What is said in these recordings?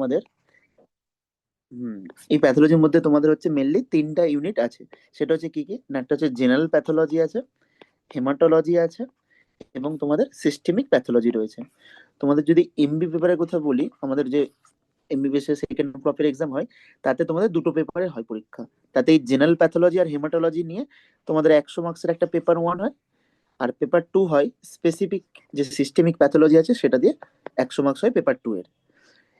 তোমাদের এই প্যাথোলজির মধ্যে তোমাদের হচ্ছে মেনলি তিনটা ইউনিট আছে। সেটা হচ্ছে কি কি না, একটা হচ্ছে জেনারেল প্যাথোলজি আছে, হেমাটোলজি আছে, এবং তোমাদের সিস্টেমিক প্যাথোলজি রয়েছে। তোমাদের যদি এমবি পেপারের কথা বলি, আমাদের যে এমবিবিএস এর সেকেন্ড প্রপের এক্সাম হয়, তাতে তোমাদের দুটো পেপারে হয় পরীক্ষা। তাতে এই জেনারেল প্যাথোলজি আর হেমাটোলজি নিয়ে তোমাদের 100 মার্কসের একটা পেপার ওয়ান হয়, আর পেপার টু হয় স্পেসিফিক যে সিস্টেমিক প্যাথোলজি আছে সেটা দিয়ে 100 মার্কস হয় পেপার টু এর।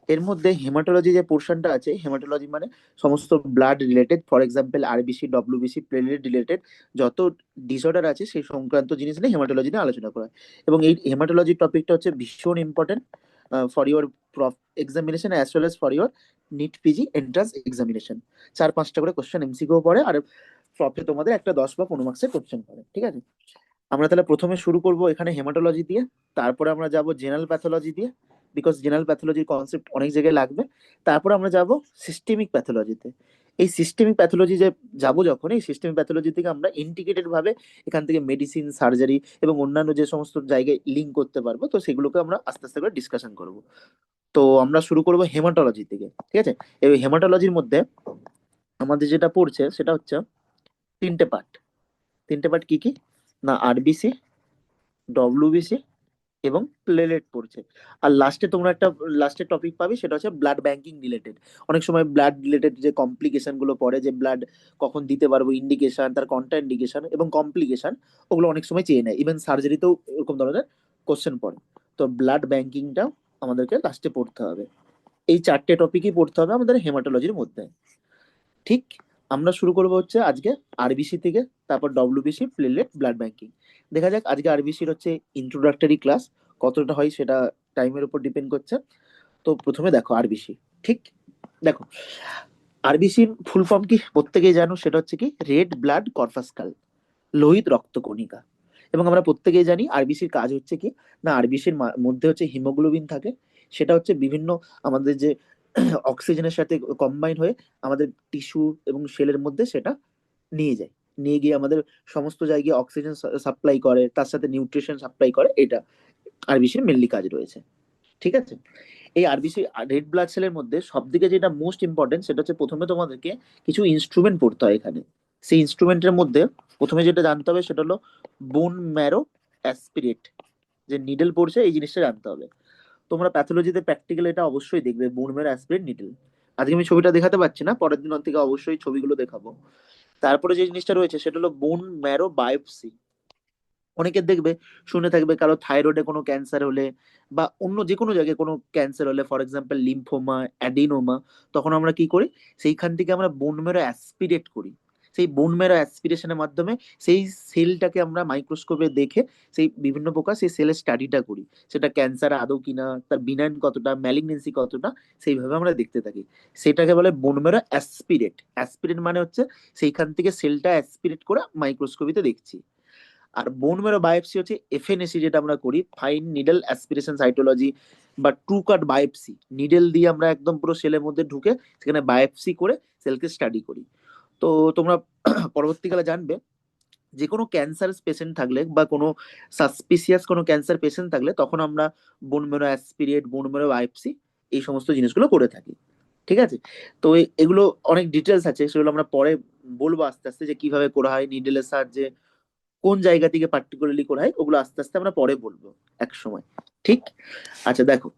এর মধ্যে হেমাটোলজি যে পোর্শনটা আছে, হেমাটোলজি মানে সমস্ত blood related, for example RBC, WBC, platelet related যত ডিসঅর্ডার আছে সেই সংক্রান্ত জিনিস নিয়ে হেমাটোলজি নিয়ে আলোচনা করা হয়। এবং এই হেমাটোলজি টপিকটা হচ্ছে ভীষণ important for your examination as well as for your NEET PG entrance examination. 4-5টা করে কোশ্চেন এমসিকিউ পড়ে, আর প্রপে তোমাদের একটা 10 বা 15 মার্কসের কোশ্চেন পড়ে। ঠিক আছে, আমরা তাহলে প্রথমে শুরু করব এখানে হেমাটোলজি দিয়ে, তারপরে আমরা যাব জেনারেল প্যাথোলজি দিয়ে, বিকজ জেনারেল প্যাথোলজির কনসেপ্ট অনেক জায়গায় লাগবে। তারপরে আমরা যাব সিস্টেমিক প্যাথোলজিতে। এই সিস্টেমিক প্যাথোলজি যে যাব, যখন এই সিস্টেমিক প্যাথোলজি থেকে আমরা ইন্টিগ্রেটেড ভাবে এখান থেকে মেডিসিন, সার্জারি এবং অন্যান্য যে সমস্ত জায়গায় লিঙ্ক করতে পারবো, তো সেগুলোকে আমরা আস্তে আস্তে করে ডিসকাশন করব। তো আমরা শুরু করব হেমাটোলজি থেকে। ঠিক আছে, এই হেমাটোলজির মধ্যে আমাদের যেটা পড়ছে সেটা হচ্ছে তিনটে পার্ট। তিনটে পার্ট কি কি না, আরবিসি, ডব্লিউবিসি এবং প্লেলেট পড়ছে। আর লাস্টে তোমরা একটা লাস্টের টপিক পাবে, সেটা হচ্ছে ব্লাড ব্যাংকিং রিলেটেড। অনেক সময় ব্লাড রিলেটেড যে কমপ্লিকেশন গুলো পড়ে, যে ব্লাড কখন দিতে পারবো, ইন্ডিকেশন, তার কন্ট্রা ইন্ডিকেশন এবং কমপ্লিকেশন, ওগুলো অনেক সময় চেয়ে নেয়। ইভেন সার্জারিতেও এরকম ধরনের কোশ্চেন পড়ে। তো ব্লাড ব্যাংকিংটাও আমাদেরকে লাস্টে পড়তে হবে। এই চারটে টপিকই পড়তে হবে আমাদের হেমাটোলজির মধ্যে। ঠিক, আমরা শুরু করবো হচ্ছে আজকে আরবিসি থেকে, তারপর ডব্লিউবিসি, প্লেটলেট, ব্লাড ব্যাংকিং। দেখা যাক আজকে আরবিসির হচ্ছে ইন্ট্রোডাক্টরি ক্লাস কতটা হয়, সেটা টাইমের উপর ডিপেন্ড করছে। তো প্রথমে দেখো আরবিসি। ঠিক, দেখো আরবিসির ফুল ফর্ম কি প্রত্যেকেই জানো, সেটা হচ্ছে কি রেড ব্লাড কর্পাসকাল, লোহিত রক্তকণিকা। এবং আমরা প্রত্যেকেই জানি আরবিসির কাজ হচ্ছে কি না, আরবিসির মধ্যে হচ্ছে হিমোগ্লোবিন থাকে। সেটা হচ্ছে বিভিন্ন আমাদের যে অক্সিজেনের সাথে কম্বাইন হয়ে আমাদের টিস্যু এবং সেলের মধ্যে সেটা নিয়ে যায়, নিয়ে গিয়ে আমাদের সমস্ত জায়গায় অক্সিজেন সাপ্লাই করে, তার সাথে নিউট্রিশন সাপ্লাই করে। এটা আরবিসির মেনলি কাজ রয়েছে। ঠিক আছে, এই আরবিসি রেড ব্লাড সেলের মধ্যে সব থেকে যেটা মোস্ট ইম্পর্টেন্ট, সেটা হচ্ছে প্রথমে তোমাদেরকে কিছু ইনস্ট্রুমেন্ট পড়তে হয় এখানে। সেই ইনস্ট্রুমেন্টের মধ্যে প্রথমে যেটা জানতে হবে সেটা হলো বোন ম্যারো অ্যাসপিরেট, যে নিডল পড়ছে এই জিনিসটা জানতে হবে। তোমরা প্যাথোলজিতে প্র্যাকটিক্যাল এটা অবশ্যই দেখবে, বোন ম্যারো অ্যাসপিরেট নিডল। আজকে আমি ছবিটা দেখাতে পারছি না, পরের দিন থেকে অবশ্যই ছবিগুলো দেখাবো। তারপরে যে জিনিসটা রয়েছে সেটা হলো বোন ম্যারো বায়োপসি। অনেকের দেখবে শুনে থাকবে কারো থাইরয়েডে কোনো ক্যান্সার হলে বা অন্য যে কোনো জায়গায় কোনো ক্যান্সার হলে, ফর এক্সাম্পল লিম্ফোমা, অ্যাডিনোমা, তখন আমরা কি করি, সেইখান থেকে আমরা বোন ম্যারো অ্যাসপিরেট করি। সেই বোন ম্যারো অ্যাসপিরেশনের মাধ্যমে সেই সেলটাকে আমরা মাইক্রোস্কোপে দেখে সেই বিভিন্ন প্রকার সেই সেলের স্টাডিটা করি, সেটা ক্যান্সার আদৌ কিনা, তার বিনাইন কতটা, ম্যালিগনেন্সি কতটা, সেইভাবে আমরা দেখতে থাকি। সেটাকে বলে বোন ম্যারো অ্যাসপিরেট। অ্যাসপিরেট মানে হচ্ছে সেইখান থেকে সেলটা অ্যাসপিরেট করে মাইক্রোস্কোপিতে দেখছি। আর বোন ম্যারো বায়োপসি হচ্ছে এফএনএসি, যেটা আমরা করি ফাইন নিডল অ্যাসপিরেশন সাইটোলজি, বা ট্রু কাট বায়োপসি। নিডল দিয়ে আমরা একদম পুরো সেলের মধ্যে ঢুকে সেখানে বায়োপসি করে সেলকে স্টাডি করি। তো তোমরা পরবর্তীকালে জানবে যে কোনো ক্যান্সার পেশেন্ট থাকলে বা কোনো সাসপিসিয়াস কোনো ক্যান্সার পেশেন্ট থাকলে, তখন আমরা bone marrow aspirate, bone marrow biopsy, এই সমস্ত জিনিসগুলো করে থাকি। ঠিক আছে, তো এগুলো অনেক ডিটেলস আছে, সেগুলো আমরা পরে বলবো আস্তে আস্তে, যে কিভাবে করা হয় নিডলের সাহায্যে, কোন জায়গা থেকে পার্টিকুলারলি করা হয়, ওগুলো আস্তে আস্তে আমরা পরে বলবো এক সময়। ঠিক, আচ্ছা দেখো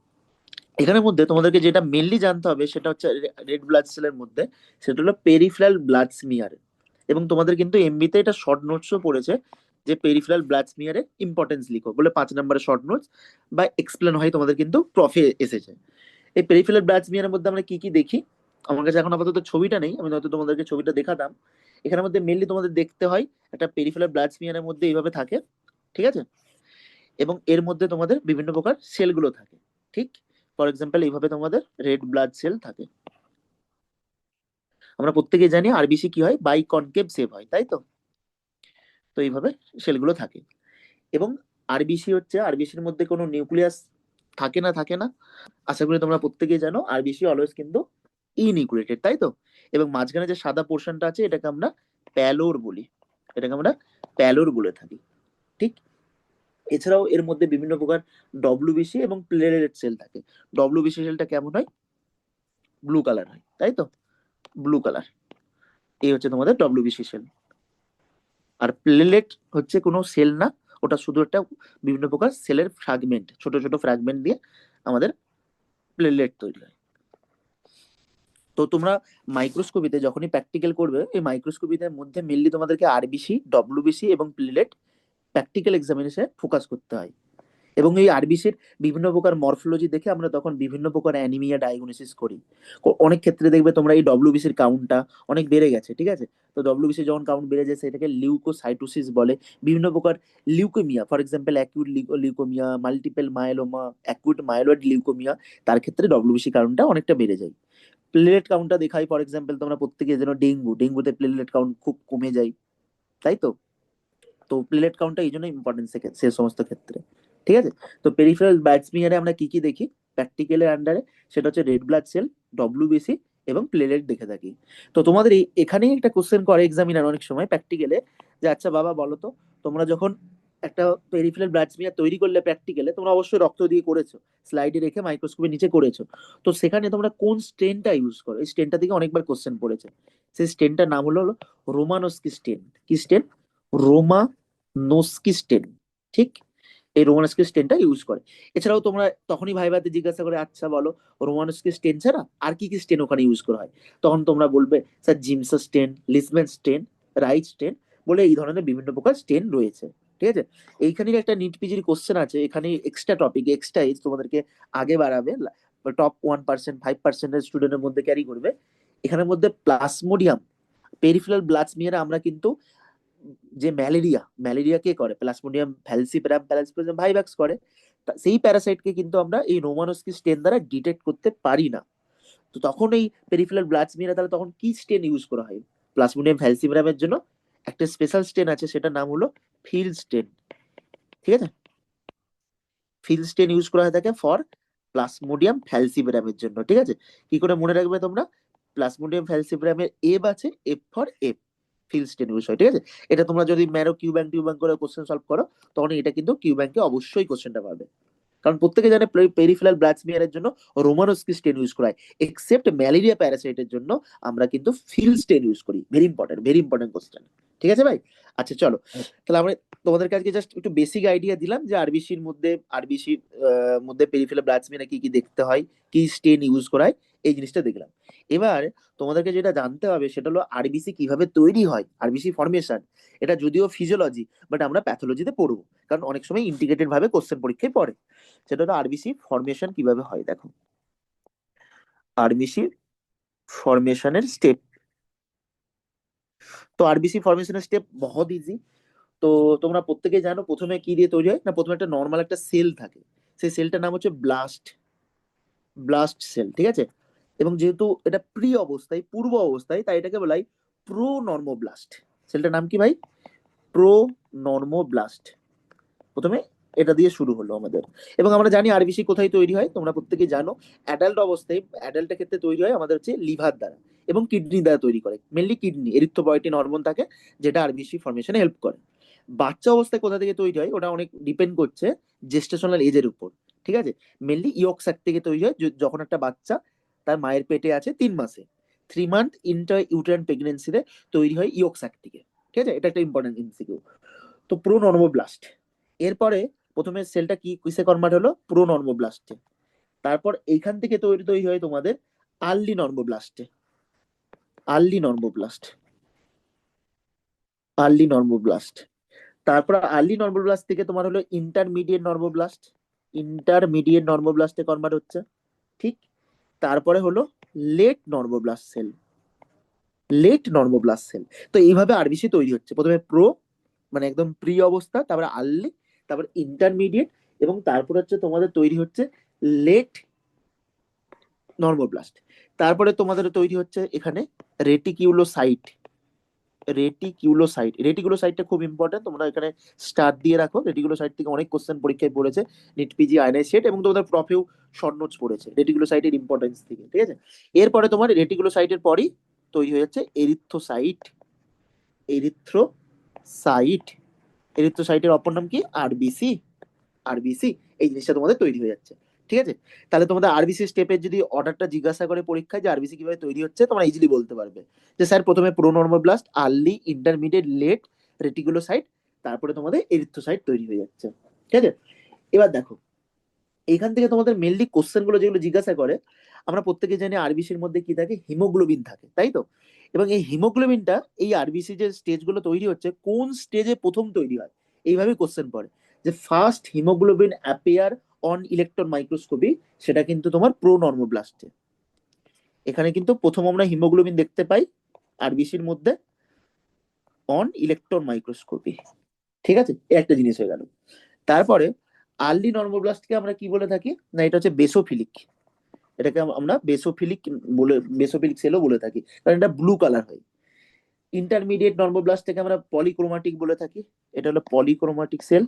এখানের মধ্যে তোমাদেরকে যেটা মেনলি জানতে হবে সেটা হচ্ছে রেড ব্লাড সেলের মধ্যে, সেটা হলো পেরিফেরাল ব্লাড স্মিয়ার। এবং তোমাদের কিন্তু এমবিতে এটা শর্ট নোটসও পড়েছে, যে পেরিফেরাল ব্লাড স্মিয়ারের ইম্পর্টেন্স লিখো বলে 5 নম্বরের শর্ট নোটস বা এক্সপ্লেন হয় তোমাদের কিন্তু প্রফে এসেছে। এই পেরিফেরাল ব্লাড স্মিয়ারের মধ্যে আমরা কি কি দেখি, আমার কাছে এখন আপাতত ছবিটা নেই, আমি হয়তো তোমাদেরকে ছবিটা দেখাতাম। এখানের মধ্যে মেনলি তোমাদের দেখতে হয় একটা পেরিফেরাল ব্লাড স্মিয়ারের মধ্যে এইভাবে থাকে। ঠিক আছে, এবং এর মধ্যে তোমাদের বিভিন্ন প্রকার সেলগুলো থাকে। ঠিক, ফর এক্সাম্পল এইভাবে তোমাদের রেড ব্লাড সেল থাকে। আমরা প্রত্যেকেই জানি আরবিসি কি হয়, বাই কনকেভ সেভ হয়, তাই তো। তো এইভাবে সেলগুলো থাকে। এবং আরবিসি হচ্ছে, আরবিসির মধ্যে কোনো নিউক্লিয়াস থাকে না, থাকে না। আশা করি তোমরা প্রত্যেকেই জানো আরবিসি অলওয়েজ কিন্তু ইনিউক্লিয়েটেড, তাই তো। এবং মাঝখানে যে সাদা পোর্শনটা আছে এটাকে আমরা প্যালোর বলি, এটাকে আমরা প্যালোর বলে থাকি। ঠিক, এছাড়াও এর মধ্যে বিভিন্ন প্রকার ডব্লিউবিসি এবং প্লেটলেট সেল থাকে। ডব্লিউবিসি সেলটা কেমন হয়, ব্লু কালার হয়, তাই তো, ব্লু কালার। এই হচ্ছে তোমাদের ডব্লিউবিসি সেল। আর প্লেলেট হচ্ছে কোনো সেল না, ওটা শুধু একটা বিভিন্ন প্রকার সেলের ফ্র্যাগমেন্ট, ছোট ছোট ফ্র্যাগমেন্ট দিয়ে আমাদের প্লেলেট তৈরি হয়। তো তোমরা মাইক্রোস্কোপিতে যখনই প্র্যাকটিক্যাল করবে, এই মাইক্রোস্কোপিতে মধ্যে মেনলি তোমাদেরকে আরবিসি, ডব্লিউবিসি এবং প্লেলেট প্র্যাকটিক্যাল এক্সামিনেশনে ফোকাস করতে হয়। এবং এই আরবিসির বিভিন্ন প্রকার মরফোলজি দেখে আমরা তখন বিভিন্ন প্রকার অ্যানিমিয়া ডায়াগনোসিস করি। অনেক ক্ষেত্রে দেখবে তোমরা এই ডব্লিউবিসির কাউন্টটা অনেক বেড়ে গেছে, ঠিক আছে। তো ডব্লিউবিসি যখন কাউন্ট বেড়ে যায় সেটাকে লিউকোসাইটোসিস বলে। বিভিন্ন প্রকার leukaemia, for example acute leukaemia, multiple myeloma, acute myeloid leukaemia, তার ক্ষেত্রে ডব্লিউবিসি কাউন্টটা অনেকটা বেড়ে যায়। প্লেলেট কাউন্টটা দেখাই, ফর এক্সাম্পল তোমরা প্রত্যেকে যেন ডেঙ্গুতে প্লেলেট কাউন্ট খুব কমে যায়, তাই তো। তো প্লেলেট কাউন্টটা এই জন্য ইম্পর্টেন্ট সে সমস্ত ক্ষেত্রে, ঠিক আছে। তো পেরিফেরাল ব্লাড স্মিয়ারে আমরা কি কি দেখি প্র্যাকটিক্যালের আন্ডারে, সেটা হচ্ছে রেড ব্লাড সেল, ডব্লিউবিসি এবং প্লেলেট দেখে থাকি। তো তোমাদের এখানেই একটা কোশ্চেন করে এক্সামিনার অনেক সময় প্র্যাকটিক্যালে, যে আচ্ছা বাবা বলো তো, তোমরা যখন একটা পেরিফেরাল ব্লাড স্মিয়ার তৈরি করলে প্র্যাকটিক্যালে, তোমরা অবশ্যই রক্ত দিয়ে করেছো, স্লাইডে রেখে মাইক্রোস্কোপের নিচে করেছো। তো সেখানে তোমরা কোন স্টেনটা ইউজ করো, এই স্টেনটা থেকে অনেকবার কোশ্চেন পড়েছে। সেই স্টেনটার নাম হলো রোমানস্কি স্টেন। কি স্টেন? রোমা নোস্কি স্টেন, ঠিক। এই রোমানস্কি স্টেনটা ইউজ করে। এছাড়াও তোমরা তখনই ভাইভাতে জিজ্ঞাসা করে, আচ্ছা বলো রোমানস্কি স্টেন ছাড়া আর কি কি স্টেন ওখানে ইউজ করা হয়, তখন তোমরা বলবে স্যার জিমসা স্টেন, লিসবেন স্টেন, রাইট স্টেন, বলে এই ধরনের বিভিন্ন প্রকার স্টেন রয়েছে, ঠিক আছে। এইখানে একটা নিট পিজির কোশ্চেন আছে, এখানে এক্সট্রা টপিক, এক্সট্রা এজ তোমাদেরকে আগে বাড়াবে, টপ 1%, 5% স্টুডেন্টের মধ্যে ক্যারি করবে। এখানের মধ্যে প্লাসমোডিয়াম পেরিফেরাল ব্লাড স্মিয়ারে আমরা কিন্তু যে ম্যালেরিয়া কে করে, প্লাসমোডিয়াম ফ্যালসিপারাম প্যারাসিপারাম ভাইভাক্স করে, সেই প্যারাসাইটকে কিন্তু আমরা এই রোমানস্কি স্টেন দ্বারা ডিটেক্ট করতে পারি না। তো তখন এই পেরিফেরাল ব্লাড স্মিয়ারে তাহলে তখন কি স্টেন ইউজ করা হয়? প্লাসমোডিয়াম ফ্যালসিপারামের জন্য একটা স্পেশাল স্টেন আছে, সেটার নাম হলো ফিল স্টেন, ঠিক আছে। ফিল স্টেন ইউজ করা হয়ে থাকে ফর প্লাসমোডিয়াম ফ্যালসিপারামের জন্য, ঠিক আছে। কি করে মনে রাখবে তোমরা? প্লাসমোডিয়াম ফ্যালসিপারামের এফ আছে, F for F, field stain use হয়, ঠিক আছে। এটা তোমরা যদি ম্যারো কিউ ব্যাংক টিউ ব্যাংক করে কোশ্চেন সলভ করো, তখন এটা কিন্তু কিউ ব্যাংকে অবশ্যই কোশ্চেনটা পাবে। কারণ প্রত্যেকে জানে পেরিফেরাল ব্লাড স্মিয়ারের জন্য রোমানস্কি স্টেন ইউজ করা হয়, এক্সেপ্ট ম্যালেরিয়া প্যারাসাইটের জন্য আমরা কিন্তু ফিল স্টেন ইউজ করি। ভেরি ইম্পর্টেন্ট কোশ্চেন, ঠিক আছে ভাই। আচ্ছা চলো, তাহলে আমরা তোমাদের কাছে জাস্ট একটু বেসিক আইডিয়া দিলাম যে আরবিসির মধ্যে পেরিফেরাল ব্লাড স্মিয়ারে কি কি দেখতে হয়, কি স্টেন ইউজ করা হয়, এই জিনিসটা দেখলাম। এবার তোমাদেরকে যেটা জানতে হবে সেটা হলো আরবিসি কিভাবে তৈরি হয়, আরবিসি ফর্মেশন। এটা যদিও ফিজিওলজি, বাট আমরা প্যাথোলজিতে পড়বো, কারণ অনেক সময় ইন্টিগ্রেটেড ভাবে কোশ্চেন পরীক্ষায় পড়ে। সেটা হলো আরবিসি ফর্মেশন কিভাবে হয়। দেখো, আরবিসি ফর্মেশনের স্টেপ। তো আরবিসি ফর্মেশনের স্টেপ বহুত ইজি। তো তোমরা প্রত্যেকেই জানো প্রথমে কি দিয়ে তৈরি হয় না, প্রথমে একটা নর্মাল একটা সেল থাকে, সেই সেলটার নাম হচ্ছে ব্লাস্ট সেল, ঠিক আছে। এবং যেহেতু এটা পূর্ব অবস্থায়, তাই এটাকে বলা হয় প্রো নর্মোব্লাস্ট। সেলটার নাম কি ভাই? প্রো নর্মোব্লাস্ট। প্রথমে এটা দিয়ে শুরু হলো আমাদের। এবং আমরা জানি আরবিসি কোথায় তৈরি হয়, তোমরা প্রত্যেকে জানো অ্যাডাল্ট অবস্থায়, অ্যাডাল্টের ক্ষেত্রে তৈরি হয় আমাদের হচ্ছে লিভার দ্বারা এবং কিডনি দ্বারা তৈরি করে, মেনলি কিডনি, এরিথ্রোপয়েটিন হরমোন থাকে যেটা আরবিসি ফর্মেশনে হেল্প করে। বাচ্চা অবস্থায় কোথা থেকে তৈরি হয় ওটা অনেক ডিপেন্ড করছে জেস্টেশনাল এজের উপর, ঠিক আছে। মেনলি ইয়ক স্যাক থেকে তৈরি হয়, যখন একটা বাচ্চা তার মায়ের পেটে আছে 3 মাসে, 3 মান্থ ইন্টার ইউটেরাইন প্রেগনেন্সিতে তৈরি হয় ইয়ক স্যাক থেকে, ঠিক আছে। এটা একটা ইম্পর্টেন্ট এমসিকিউ। তো প্রো নর্মোব্লাস্ট, এরপরে প্রথমে সেলটা কি কিসে কনভার্ট হলো? প্রো নর্মোব্লাস্টে। তারপর এইখান থেকে তৈরি তৈরি হয় তোমাদের আর্লি নর্মোব্লাস্টে, আর্লি নর্মোব্লাস্ট, আর্লি নর্মোব্লাস্ট। তারপর আর্লি নর্মোব্লাস্ট থেকে তোমার হলো ইন্টারমিডিয়েট নর্মোব্লাস্টে কনভার্ট হচ্ছে, ঠিক। তারপরে হলো লেট নর্মোব্লাস্ট সেল, তো এইভাবে আরবিসি তৈরি হচ্ছে, প্রথমে প্রো মানে একদম প্রি অবস্থা, তারপরে আর্লি, তারপর ইন্টারমিডিয়েট, এবং তারপর হচ্ছে তোমাদের তৈরি হচ্ছে লেট নর্মোব্লাস্ট। তারপরে তোমাদের তৈরি হচ্ছে এখানে রেটিকিউলোসাইট। রেটিকুলোসাইটটা খুব ইম্পর্টেন্ট, তোমরা এখানে স্টার দিয়ে রাখো। রেটিকুলোসাইট থেকে অনেক কোশ্চেন পরীক্ষায় পড়েছে, নিট পিজি আইএনআই সেট, এবং তোমাদের প্রফেও শর্ট নোটস পড়েছে রেটিকুলোসাইটের ইম্পর্টেন্স থেকে, ঠিক আছে। এরপরে তোমার রেটিকুলোসাইটের পরই তৈরি হয়ে যাচ্ছে এরিথ্রোসাইট। এরিথ্রোসাইট এরিথ্রোসাইটের অপর নাম কি? আরবিসি। এই জিনিসটা তোমাদের তৈরি হয়ে যাচ্ছে, ঠিক আছে? তাহলে তোমাদের আরবিসি স্টেপের যদি অর্ডারটা জিজ্ঞাসা করে পরীক্ষায় যে আরবিসি কিভাবে তৈরি হচ্ছে, তোমরা ইজিলি বলতে পারবে যে স্যার প্রথমে প্রোনর্মোব্লাস্ট, আর্লি, ইন্টারমিডিয়েট, লেট, রেটিকুলোসাইট, তারপরে তোমাদের এরিথ্রোসাইট তৈরি হয়ে যাচ্ছে। ঠিক আছে? এবার দেখো, এইখান থেকে তোমাদের মেনলি কোশ্চেন গুলো যেগুলো জিজ্ঞাসা করে, আমরা প্রত্যেকে জানি আরবিসির মধ্যে কি থাকে, হিমোগ্লোবিন থাকে, তাই তো? এবং এই হিমোগ্লোবিনটা এই আরবিসি যে স্টেজ গুলো তৈরি হচ্ছে, কোন স্টেজে প্রথম তৈরি হয়, এইভাবে কোশ্চেন পড়ে। যে first haemoglobin appear on electron microscopy, সেটা কিন্তু তোমার প্রোনর্মোব্লাস্টে। এখানে কিন্তু প্রথম আমরা হিমোগ্লোবিন দেখতে পাই আরবিসির মধ্যে অন ইলেকট্রন মাইক্রোস্কোপি। ঠিক আছে, এই একটা জিনিস হয়ে গেল। তারপরে আর্লি নর্মোব্লাস্টকে আমরা কি বলে থাকি, না এটা হচ্ছে বেসোফিলিক। এটাকে আমরা বেসোফিলিক বলে, বেসোফিলিক সেলও বলে থাকি, কারণ এটা ব্লু কালার হয়। ইন্টারমিডিয়েট নর্মোব্লাস্ট থেকে আমরা পলিক্রোমাটিক বলে থাকি, এটা হলো পলিক্রোমাটিক সেল।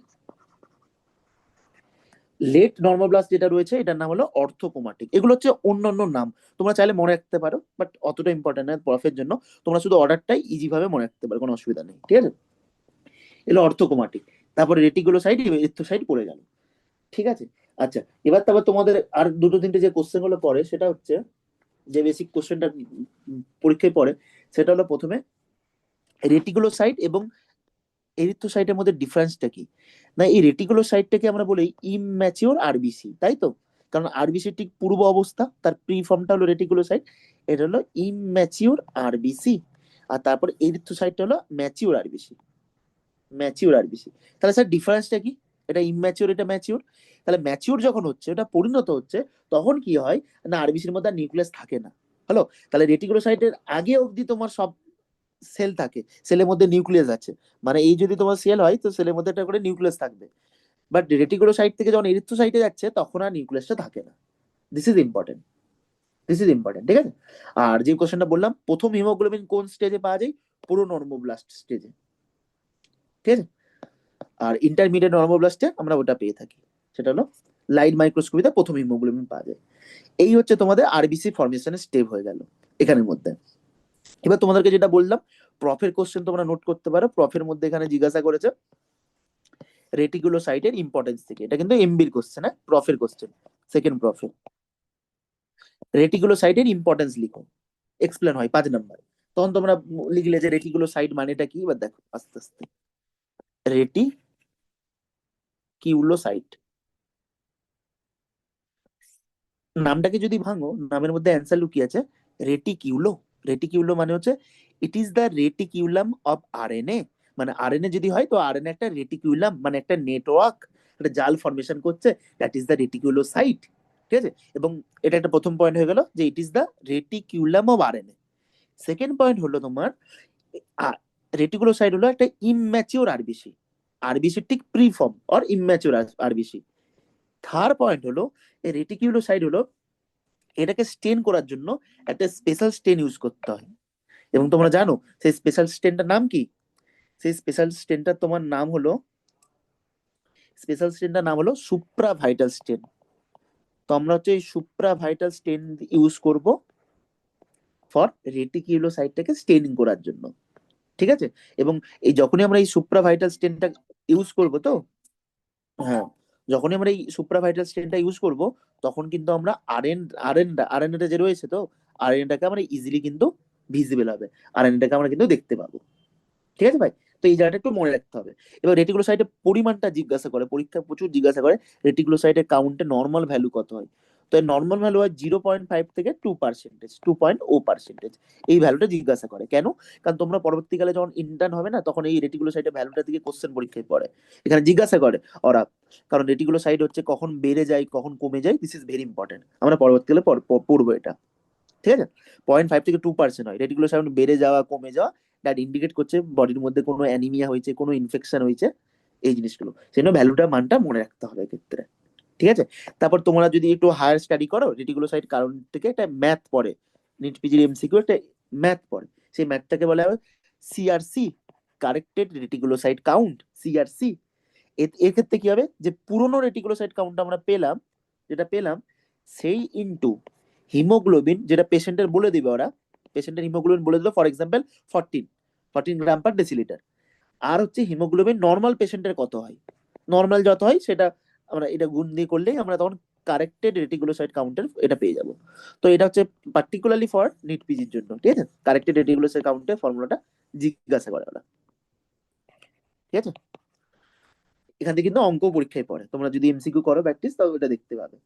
লেট নর্মোব্লাস্ট যেটা রয়েছে এটার নাম হলো অর্থোক্রোমাটিক। এগুলো হচ্ছে অন্যান্য নাম, তোমরা চাইলে মনে রাখতে পারো, বাট অতটা ইম্পর্টেন্ট নয় প্রফের জন্য। তোমরা শুধু অর্ডারটাই ইজি ভাবে মনে রাখতে পারো, কোনো অসুবিধা নেই। ঠিক আছে, এগুলো অর্থোক্রোমাটিক। তারপরে রেটিকুলোসাইট, এরিথ্রোসাইট পড়ে গেল। ঠিক আছে, আচ্ছা। এবার তারপর তোমাদের আর দুটো তিনটে যে কোশ্চেন গুলো পড়ে, সেটা হচ্ছে যে বেসিক কোশ্চেনটা পরীক্ষায় পড়ে, সেটা হলো প্রথমে রেটিকুলোসাইট এবং এরিথ্রোসাইটের মধ্যে ডিফারেন্সটা কি। না, এই রেটিকুলোসাইটটাকে আমরা বলি ইমম্যাচিওর আরবিসি, তাই তো? কারণ আরবিসি ঠিক পূর্ব অবস্থা, তার প্রি ফর্মটা হলো রেটিকুলোসাইট, এটা হলো ইমম্যাচিওর আরবিসি। আর তারপর এরিথ্রোসাইটটা হলো ম্যাচিওর আরবিসি, ম্যাচিওর আরবিসি। তাহলে স্যার ডিফারেন্সটা কি? এটা ইমম্যাচিওর, এটা ম্যাচিওর। তাহলে ম্যাচিওর যখন হচ্ছে, এটা পরিণত হচ্ছে, তখন কি হয় না, আরবিসির মধ্যে নিউক্লিয়াস থাকে না। হলো, তাহলে রেটিকুলোসাইটের আগে অবধি তোমার সব সেল থাকে, সেলের মধ্যে নিউক্লিয়াস আছে। মানে এই যদি তোমার সেল হয়, তো সেলের মধ্যে একটা করে নিউক্লিয়াস থাকবে। বাট রেটিকুলোসাইট থেকে যখন এরিথ্রোসাইটে যাচ্ছে, তখন আর নিউক্লিয়াসটা থাকে না। This is important, this is important. ঠিক আছে, আর যে কোশ্চেনটা বললাম, প্রথম হিমোগ্লোবিন কোন স্টেজে পাওয়া যায়, পুরো নর্মোব্লাস্ট স্টেজে। ঠিক আছে, আর ইন্টারমিডিয়েট নর্মোব্লাস্টে আমরা ওটা পেয়ে থাকি, সেটা হলো লাইট মাইক্রোস্কোপিতে প্রথম হিমোগ্লোবিন পাওয়া যায়। এই হচ্ছে তোমাদের আরবিসি ফর্মেশনের স্টেপ হয়ে গেল এখানের মধ্যে। এবার তোমাদেরকে যেটা বললাম, প্রফের কোশ্চেন তোমরা নোট করতে পারো। প্রফের মধ্যে এখানে জিজ্ঞাসা করেছে রেটিকুলোসাইটের ইম্পর্টেন্স থেকে, এটা কিন্তু এমবির কোশ্চেন, হ্যাঁ, প্রফের কোশ্চেন, সেকেন্ড প্রফে। রেটিকুলোসাইটের ইম্পর্টেন্স লিখো, এক্সপ্লেন হয় 5 নম্বর। তখন তোমরা লিখলে যে রেটিকুলোসাইট মানেটা কি। এবার দেখো আস্তে আস্তে, রেটিকিউলোসাইট নামটাকে যদি ভাঙো, নামের মধ্যে অ্যান্সার লুকিয়ে আছে। রেটিকিউলো, রেটিকিউলো মানে হচ্ছে ইট is the reticulum of RNA. মানে আরএনএ যদি হয়, তো আরএনএ একটা রেটিকিউলাম, মানে একটা নেটওয়ার্ক, একটা জাল ফরমেশন করছে, দ্যাট ইজ দ্য রেটিকিউলোসাইট। ঠিক আছে, এবং এটা একটা প্রথম পয়েন্ট হয়ে গেল যে it is the reticulum of RNA. Second point হলো তোমার, রেটিকুলোসাইট হলো একটা ইমম্যাচিওর আরবিসি, আরবিসি ঠিক pre form or immature RBC. Third point হলো, এই রেটিকিউলোসাইট হলো, এটাকে স্টেন করার জন্য একটা স্পেশাল স্টেন ইউজ করতে হয়। এবং তোমরা জানো সেই স্পেশাল স্টেনটার নাম কি? সেই স্পেশাল স্টেনটার তোমার নাম হলো, স্পেশাল স্টেনটার নাম হলো সুপ্রা ভাইটাল স্টেন। তো আমরা হচ্ছে এই সুপ্রা ভাইটাল স্টেন ইউজ করব ফর রেটিকিউলোসাইটটাকে স্টেনিং করার জন্য। ঠিক আছে, এবং এই যখনই আমরা এই সুপ্রা ভাইটাল স্টেনটা ইউজ করব, তো হ্যাঁ, যখনই আমরা এই সুপ্রা ভাইটাল স্টেনটা ইউজ করব, তখন কিন্তু আমরা আরএনএটা যে রয়েছে, তো আরএনএটাকে আমরা ইজিলি কিন্তু ভিজিবল হবে, আরএনএটাকে আমরা কিন্তু দেখতে পাবো। ঠিক আছে ভাই, তো এই জায়গাটা একটু মনে রাখতে হবে। এবার রেটিকুলোসাইটের পরিমাণটা জিজ্ঞাসা করে, পরীক্ষা প্রচুর জিজ্ঞাসা করে রেটিকুলোসাইটের কাউন্টে নর্মাল ভ্যালু কত হয়। তো নর্মাল ভ্যালু হয় 0.5 থেকে 2%, 2.0%। এই ভ্যালুটা জিজ্ঞাসা করে কেন? কারণ তোমরা পরবর্তীকালে যখন ইন্টার্ন হবে না, তখন এই রেটিকুলোসাইটের ভ্যালুটা থেকে কোশ্চেন পরীক্ষায় পড়ে, এখানে জিজ্ঞাসা করে ওরা। কারণ রেটিকুলোসাইট হচ্ছে কখন বেড়ে যায় কখন কমে যায়, দিস ইজ ভেরি ইম্পর্টেন্ট, আমরা পরবর্তীকালে পড়বো এটা। ঠিক আছে, 0.5 থেকে 2% হয় রেটিকুলোসাইট বেড়ে যাওয়া কমে যাওয়া, দ্যাট ইন্ডিকেট করছে বডির মধ্যে কোনো অ্যানিমিয়া হয়েছে, কোনো ইনফেকশন হয়েছে, এই জিনিসগুলো। সেই জন্য ভ্যালুটা, মানটা মনে রাখতে হবে এক্ষেত্রে। ঠিক আছে, তারপর তোমরা যদি একটু হায়ার স্টাডি করো, রেটিকুলোসাইট কারণ থেকে একটা ম্যাথ পড়ে, নিট পিজির এমসিকিউ একটা ম্যাথ পড়ে, সেই ম্যাথটাকে বলা হয় CRC, corrected reticulocyte count, CRC. এর ক্ষেত্রে কি হবে, যে পুরনো রেটিকুলোসাইট কাউন্ট আমরা পেলাম, যেটা পেলাম, সেই ইনটু হিমোগ্লোবিন, যেটা পেশেন্টের বলে দিবে ওরা, পেশেন্টের হিমোগ্লোবিন বলে দিল for example 14 gram per deciliter. আর হচ্ছে হিমোগ্লোবিন নর্মাল পেশেন্টের কত হয়, নর্মাল যত হয় সেটা আমরা এটা গুণ দিয়ে করলেই আমরা তখন কারেক্টেড রেটিকুলোসাইট কাউন্টের এটা পেয়ে যাবো। তো এটা হচ্ছে পার্টিকুলারলি ফর নিট পিজির জন্য, ঠিক আছে? কারেক্টেড রেটিকুলোসাইট কাউন্টের ফর্মুলাটা জিজ্ঞাসা করে ওরা, ঠিক আছে? এখান থেকে কিন্তু অঙ্ক পরীক্ষায় পড়ে, তোমরা যদি এমসিকিউ করো প্র্যাকটিস তাও এটা দেখতে পাবে।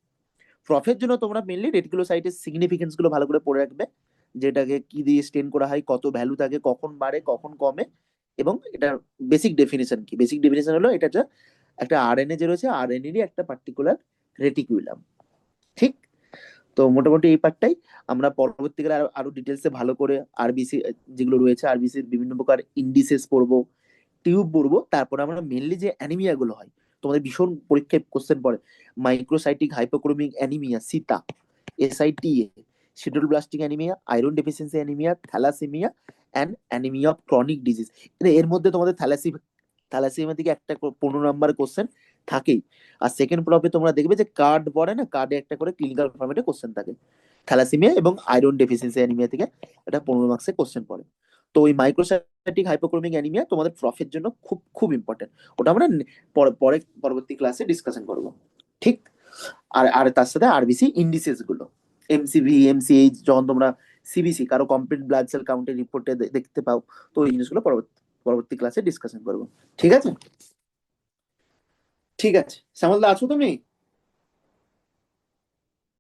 প্রফের জন্য তোমরা মেনলি রেটিকুলোসাইটের সিগনিফিকেন্স গুলো ভালো করে পড়ে রাখবে, যেটাকে কি দিয়ে স্টেন করা হয়, কত ভ্যালু থাকে, কখন বাড়ে কখন কমে, এবং এটা বেসিক ডেফিনেশন কি। বেসিক ডেফিনেশন হলো এটা যে একটা আরএনএ যে রয়েছে, আরএনএরই একটা পার্টিকুলার রেটিকুলাম, ঠিক? তো মোটামুটি এই পার্টটাই আমরা পরবর্তীকালে আরো আরো ডিটেলসে ভালো করে আরবিসি যেগুলো রয়েছে, আরবিসির বিভিন্ন প্রকার ইন্ডিসেস পড়বো, টিউব পড়বো। তারপরে আমরা মেনলি যে অ্যানিমিয়া গুলো হয়, তোমাদের ভীষণ পরীক্ষায় কোশ্চেন পড়ে, microcytic hypochromic anemia, SITA, SITA, sideroblastic anemia, iron deficiency anemia, thalassemia and anemia of chronic disease. এর মধ্যে তোমাদের থ্যালাসেমিয়া থেকে একটা 15 নম্বর কোশ্চেন থাকেই। আর সেকেন্ড প্রপে তোমরা দেখবে যে কার্ড পড়ে না, কার্ডে একটা করে ক্লিনিক্যাল ফরম্যাটে কোশ্চেন থাকে থ্যালাসেমিয়া এবং আয়রন ডেফিসিয়েন্সি অ্যানিমিয়া থেকে, এটা 15 মার্কসে কোশ্চেন পড়ে। তো ওই মাইক্রোসাইটিক হাইপোক্রোমিক অ্যানিমিয়া তোমাদের প্রফের জন্য খুব খুব ইম্পর্টেন্ট, ওটা আমরা পরবর্তী ক্লাসে ডিসকাশন করব, ঠিক? আর আর তার সাথে আরবিসি ইন্ডিসেস গুলো, এমসিভি, এমসিএইচ, যখন তোমরা সিবিসি কারো কমপ্লিট ব্লাড সেল কাউন্টের রিপোর্টে দেখতে পাও, তো এই জিনিসগুলো পরবর্তী ক্লাসে ডিসকাশন করবো, ঠিক আছে? ঠিক আছে, শ্যামলদা আছো তুমি?